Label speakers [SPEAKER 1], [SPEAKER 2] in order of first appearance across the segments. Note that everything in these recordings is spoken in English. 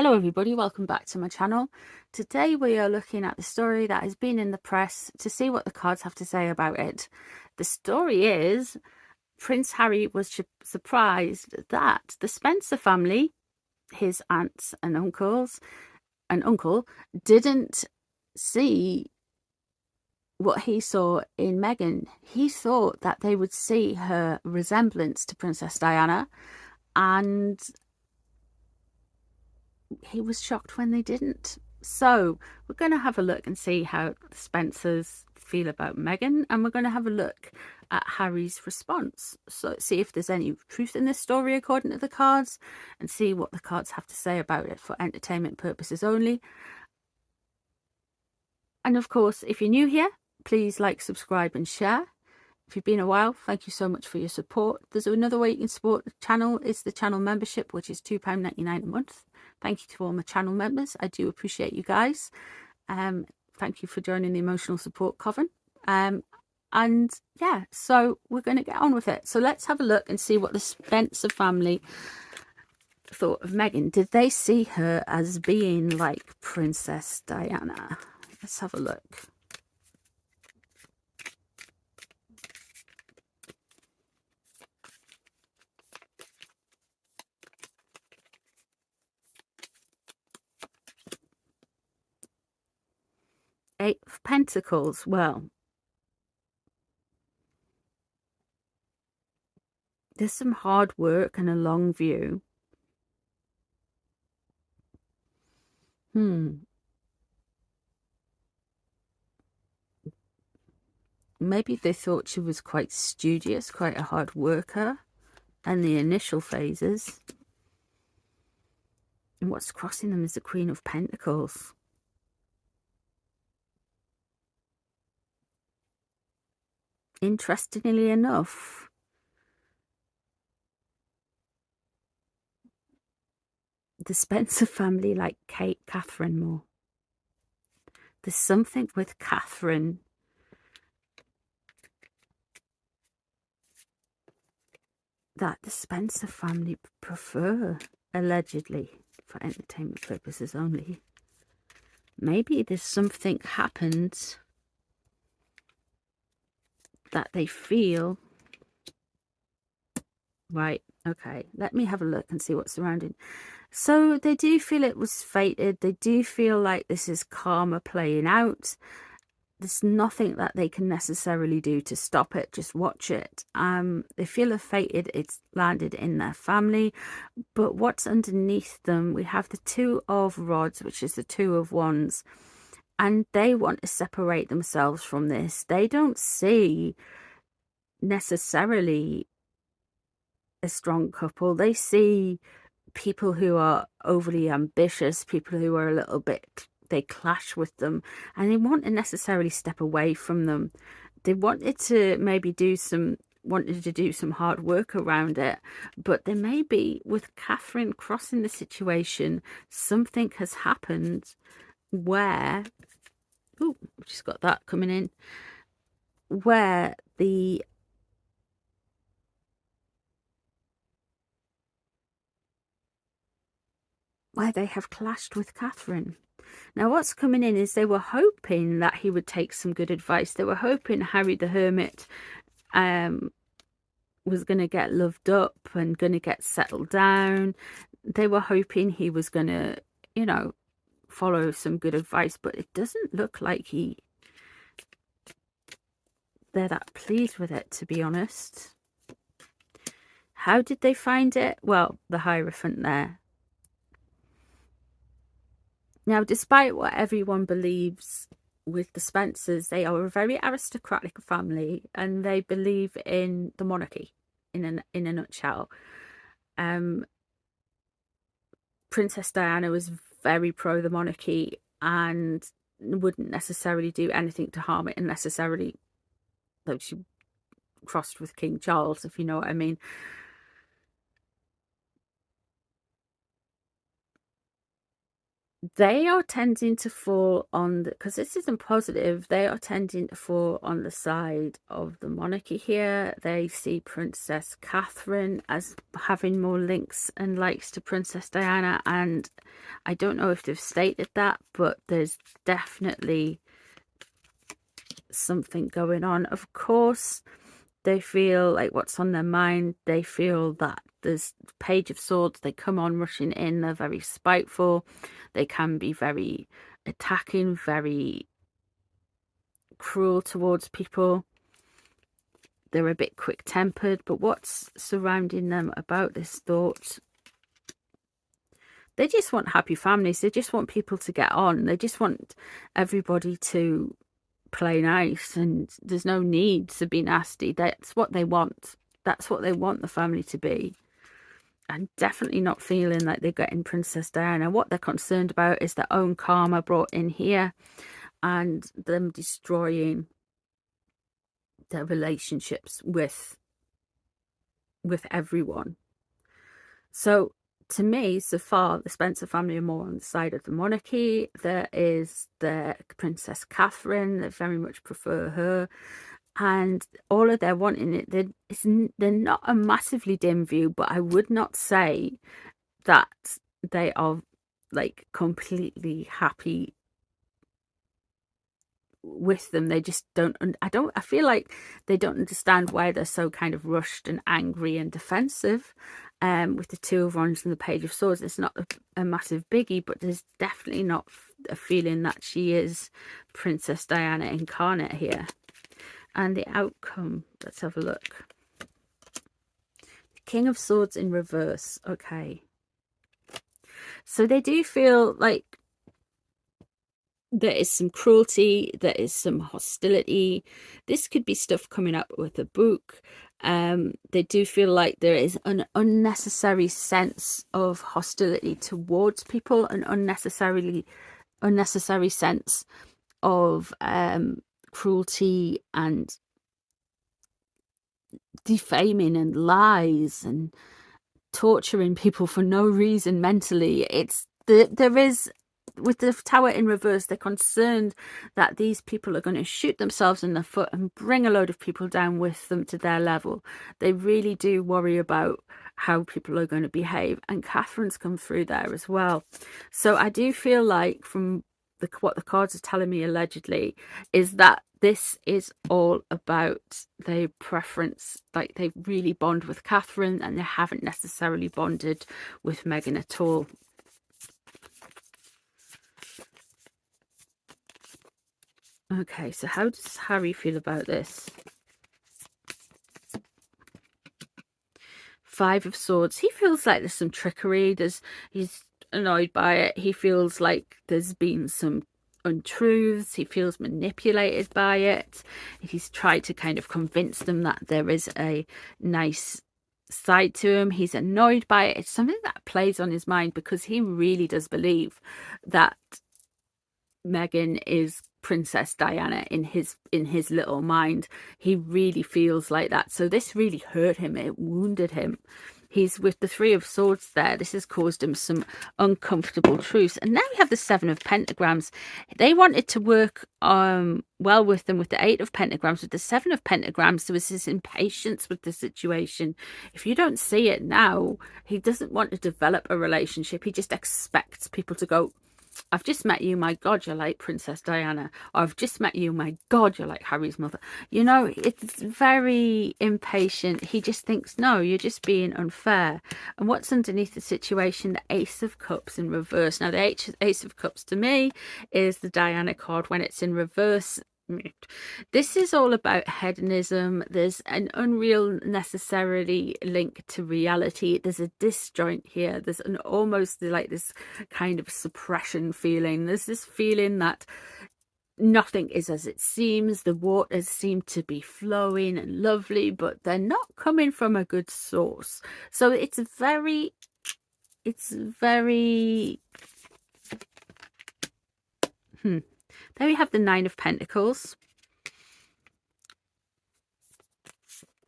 [SPEAKER 1] Hello everybody, welcome back to my channel. Today we are looking at the story that has been in the press to see what the cards have to say about it. The story is Prince Harry was surprised that the Spencer family, his aunts and uncles and uncle, didn't see what he saw in Meghan. He thought that they would see her resemblance to Princess Diana, and he was shocked when they didn't. So we're going to have a look and see how the Spencers feel about Meghan, and we're going to have a look at Harry's response. So see if there's any truth in this story according to the cards, and see what the cards have to say about it for entertainment purposes only. And of course, if you're new here, please like, subscribe and share. If you've been a while, thank you so much for your support. There's another way you can support the channel, is the channel membership, which is £2.99 a month. Thank you to all my channel members. I do appreciate you guys. Thank you for joining the Emotional Support Coven. And yeah, so we're going to get on with it. So let's have a look and see what the Spencer family thought of Meghan. Did they see her as being like Princess Diana? Let's have a look. Eight of Pentacles. Well, there's some hard work and a long view. Maybe they thought she was quite studious, quite a hard worker in the initial phases. And what's crossing them is the Queen of Pentacles. Interestingly enough, the Spencer family like Catherine more. There's something with Catherine that the Spencer family prefer, allegedly, for entertainment purposes only. Maybe there's something happened that they feel. Right, okay, let me have a look and see what's surrounding. So they do feel it was fated. They do feel like this is karma playing out. There's nothing that they can necessarily do to stop it. Just watch it. They feel it fated. It's landed in their family. But what's underneath them? We have the Two of Rods, which is the Two of Wands. And they want to separate themselves from this. They don't see necessarily a strong couple. They see people who are overly ambitious, people who are a little bit, they clash with them, and they want to necessarily step away from them. They wanted to maybe do some hard work around it, but there may be, with Catherine crossing the situation, something has happened where, oh, we've just got that coming in, where they have clashed with Catherine. Now what's coming in is they were hoping that he would take some good advice. They were hoping Harry the Hermit was going to get loved up and going to get settled down. They were hoping he was going to, you know, follow some good advice, but it doesn't look like they're that pleased with it, to be honest. How did they find it? Well, the Hierophant there. Now, despite what everyone believes with the Spencers, they are a very aristocratic family, and they believe in the monarchy in a nutshell. Princess Diana was very pro the monarchy and wouldn't necessarily do anything to harm it unnecessarily, though she crossed with King Charles, if you know what I mean. They are tending to fall on the, because this isn't positive, they are tending to fall on the side of the monarchy here. They see Princess Catherine as having more links and likes to Princess Diana, and I don't know if they've stated that, but there's definitely something going on. Of course, they feel like what's on their mind. They feel that there's Page of Swords. They come on rushing in. They're very spiteful. They can be very attacking, very cruel towards people. They're a bit quick-tempered. But what's surrounding them about this thought? They just want happy families. They just want people to get on. They just want everybody to play nice, and there's no need to be nasty. That's what they want. That's what they want the family to be. And definitely not feeling like they're getting Princess Diana. What they're concerned about is their own karma brought in here, and them destroying their relationships with everyone. So to me, so far, the Spencer family are more on the side of the monarchy. There is the Princess Catherine. They very much prefer her. And all of their wanting it, they're not a massively dim view, but I would not say that they are like completely happy with them. They just don't, I feel like they don't understand why they're so kind of rushed and angry and defensive. With the Two of Wands and the Page of Swords, it's not a massive biggie, but there's definitely not a feeling that she is Princess Diana incarnate here. And the outcome, let's have a look. King of Swords in reverse. Okay. So they do feel like there is some cruelty, there is some hostility. This could be stuff coming up with a book. They do feel like there is an unnecessary sense of hostility towards people, an unnecessary sense of cruelty and defaming and lies and torturing people for no reason mentally. There is, with the Tower in reverse, they're concerned that these people are going to shoot themselves in the foot and bring a load of people down with them to their level. They really do worry about how people are going to behave, and Catherine's come through there as well. So I do feel like, from what the cards are telling me allegedly, is that this is all about their preference. Like, they really bond with Catherine and they haven't necessarily bonded with Meghan at all. Okay, so how does Harry feel about this? Five of Swords. He feels like there's some trickery. He's annoyed by it. He feels like there's been some untruths. He feels manipulated by it. He's tried to kind of convince them that there is a nice side to him. He's annoyed by it. It's something that plays on his mind, because he really does believe that Meghan is Princess Diana in his little mind. He really feels like that. So this really hurt him. It wounded him. He's with the Three of Swords there. This has caused him some uncomfortable truths. And now we have the Seven of Pentagrams. They wanted to work well with them with the Eight of Pentagrams. With the Seven of Pentagrams, there was this impatience with the situation. If you don't see it now, he doesn't want to develop a relationship. He just expects people to go, I've just met you, my God, you're like Princess Diana. Or I've just met you, my God, you're like Harry's mother. You know, it's very impatient. He just thinks, no, you're just being unfair. And what's underneath the situation? The Ace of Cups in reverse. Now, the Ace of Cups to me is the Diana card when it's in reverse. This is all about hedonism. There's an unreal necessarily link to reality. There's a disjoint here. There's an almost like this kind of suppression feeling. There's this feeling that nothing is as it seems. The waters seem to be flowing and lovely, but they're not coming from a good source. So it's very There we have the Nine of Pentacles.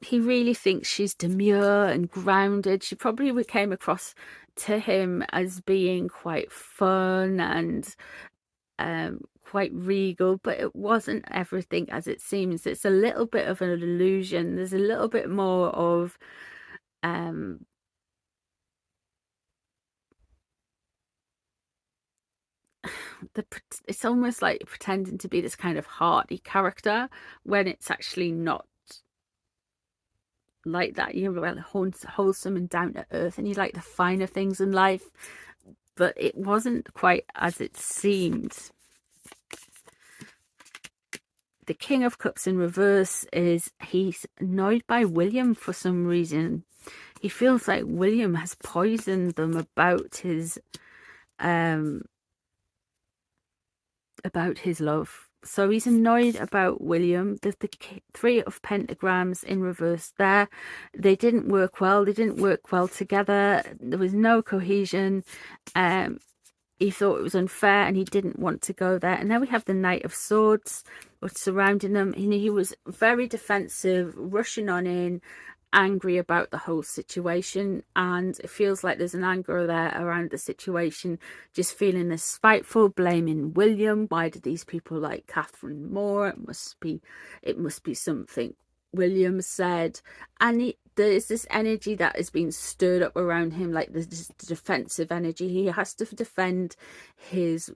[SPEAKER 1] He really thinks she's demure and grounded. She probably came across to him as being quite fun and quite regal, but it wasn't everything as it seems. It's a little bit of an illusion. There's a little bit more of it's almost like pretending to be this kind of hearty character when it's actually not like that. You're well wholesome and down to earth, and you like the finer things in life, but it wasn't quite as it seemed. The King of Cups in reverse is he's annoyed by William for some reason. He feels like William has poisoned them about his love. So he's annoyed about William. There's the Three of Pentagrams in reverse there. They didn't work well. They didn't work well together. There was no cohesion. He thought it was unfair and he didn't want to go there. And then we have the Knight of Swords surrounding them. And he was very defensive, rushing on in, angry about the whole situation, and it feels like there's an anger there around the situation, just feeling this spiteful, blaming William. Why do these people like Catherine more? It must be something William said. And there's this energy that is being stirred up around him, like this defensive energy. He has to defend his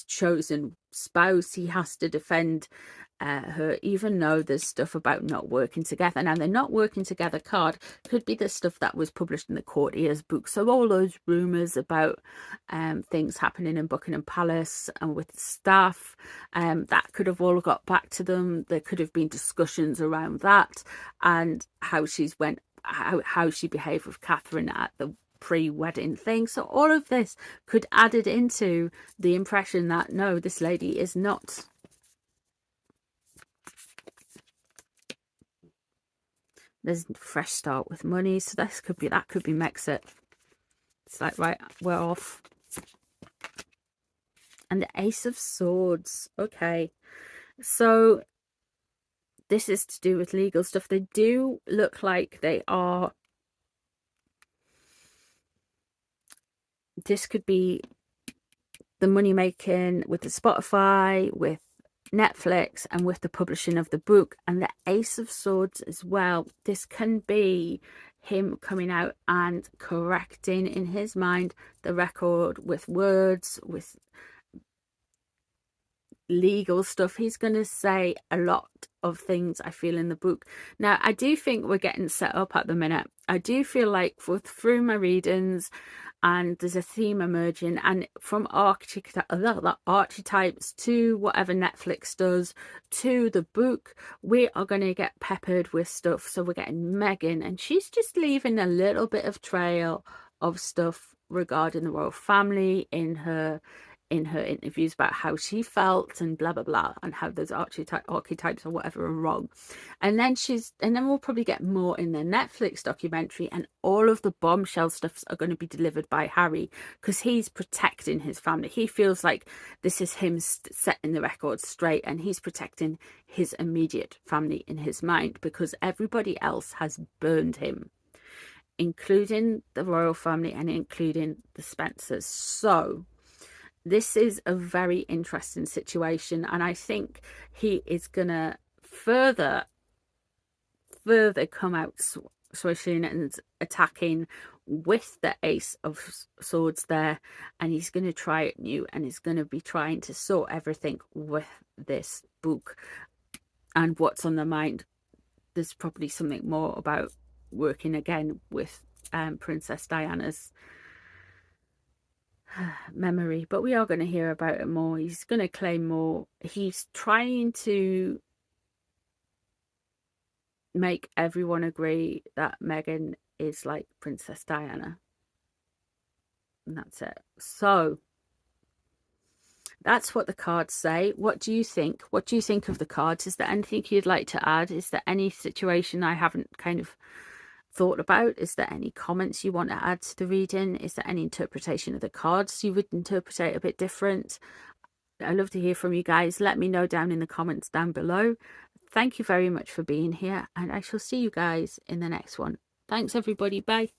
[SPEAKER 1] chosen spouse. He has to defend her, even though there's stuff about not working together. Now, the not working together card could be the stuff that was published in the courtier's book. So all those rumours about things happening in Buckingham Palace and with staff, that could have all got back to them. There could have been discussions around that and how she behaved with Catherine at the pre-wedding thing. So all of this could add it into the impression that no, this lady is not. There's a fresh start with money, so that could be Mexit. It's like, right, we're off. And the Ace of Swords. Okay, so this is to do with legal stuff. They do look like they are. This could be the money making with the Spotify, with Netflix, and with the publishing of the book, and the Ace of Swords as well. This can be him coming out and correcting in his mind the record with words, with legal stuff. He's going to say a lot of things, I feel, in the book. Now, I do think we're getting set up at the minute. I do feel like through my readings, and there's a theme emerging, and from archetypes to whatever Netflix does to the book, we are going to get peppered with stuff. So we're getting Meghan, and she's just leaving a little bit of trail of stuff regarding the royal family in her interviews about how she felt and blah blah blah, and how those archetypes or whatever are wrong. And then we'll probably get more in the Netflix documentary, and all of the bombshell stuffs are going to be delivered by Harry, because he's protecting his family. He feels like this is him setting the record straight, and he's protecting his immediate family in his mind, because everybody else has burned him, including the royal family and including the Spencers. So this is a very interesting situation, and I think he is gonna further come out swishing and attacking with the Ace of Swords there, and he's going to try it new, and he's going to be trying to sort everything with this book and what's on the mind. There's probably something more about working again with Princess Diana's memory, but we are going to hear about it more. He's going to claim more. He's trying to make everyone agree that Meghan is like Princess Diana, and that's it. So that's what the cards say. What do you think? What do you think of the cards? Is there anything you'd like to add? Is there any situation I haven't kind of thought about? Is there any comments you want to add to the reading? Is there any interpretation of the cards you would interpret a bit different? I'd love to hear from you guys. Let me know down in the comments down below. Thank you very much for being here, and I shall see you guys in the next one. Thanks everybody. Bye.